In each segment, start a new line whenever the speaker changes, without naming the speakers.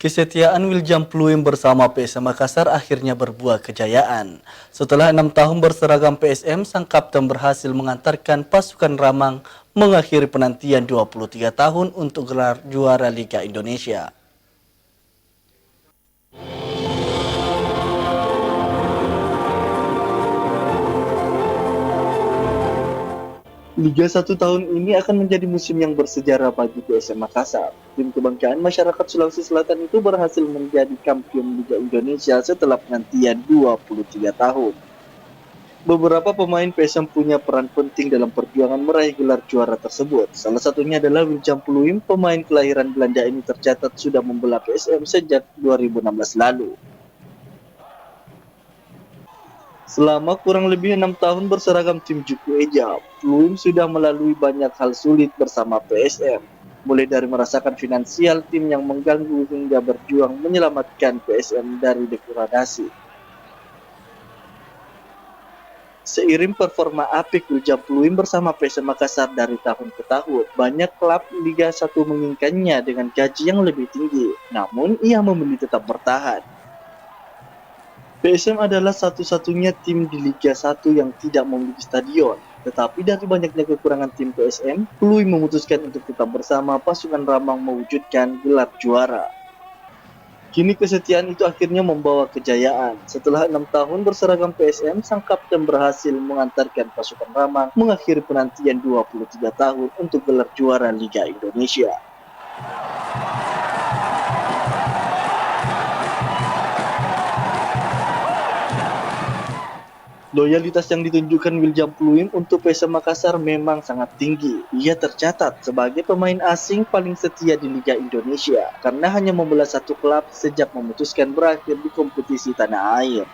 Kesetiaan William Pluim bersama PSM Makassar akhirnya berbuah kejayaan. Setelah 6 tahun berseragam PSM, sang kapten berhasil mengantarkan pasukan Ramang mengakhiri penantian 23 tahun untuk gelar juara Liga Indonesia. Liga 1 tahun ini akan menjadi musim yang bersejarah bagi PSM Makassar. Tim kebanggaan masyarakat Sulawesi Selatan itu berhasil menjadi kampion Liga Indonesia setelah penantian 23 tahun. Beberapa pemain PSM punya peran penting dalam perjuangan meraih gelar juara tersebut. Salah satunya adalah William Pluim, pemain kelahiran Belanda ini tercatat sudah membela PSM sejak 2016 lalu. Selama kurang lebih 6 tahun berseragam tim Juku Eja, Pluim sudah melalui banyak hal sulit bersama PSM. Mulai dari merasakan finansial tim yang mengganggu hingga berjuang menyelamatkan PSM dari degradasi. Seiring performa apik William Pluim bersama PSM Makassar dari tahun ke tahun, banyak klub Liga 1 menginginkannya dengan gaji yang lebih tinggi. Namun, ia memilih tetap bertahan. PSM adalah satu-satunya tim di Liga 1 yang tidak memiliki stadion. Tetapi dari banyaknya kekurangan tim PSM, Pluim memutuskan untuk tetap bersama pasukan Ramang mewujudkan gelar juara. Kini kesetiaan itu akhirnya membawa kejayaan. Setelah 6 tahun berseragam PSM, sang kapten berhasil mengantarkan pasukan Ramang mengakhiri penantian 23 tahun untuk gelar juara Liga Indonesia. Loyalitas yang ditunjukkan William Pluim untuk PSM Makassar memang sangat tinggi. Ia tercatat sebagai pemain asing paling setia di Liga Indonesia karena hanya membela satu klub sejak memutuskan berakhir di kompetisi tanah air.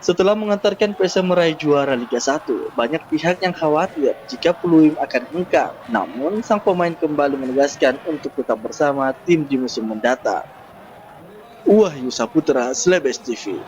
Setelah mengantarkan PSM meraih juara Liga 1, banyak pihak yang khawatir jika Pluim akan hengkang. Namun, sang pemain kembali menegaskan untuk tetap bersama tim di musim mendatang. Wahyu Saputra, Slebes TV.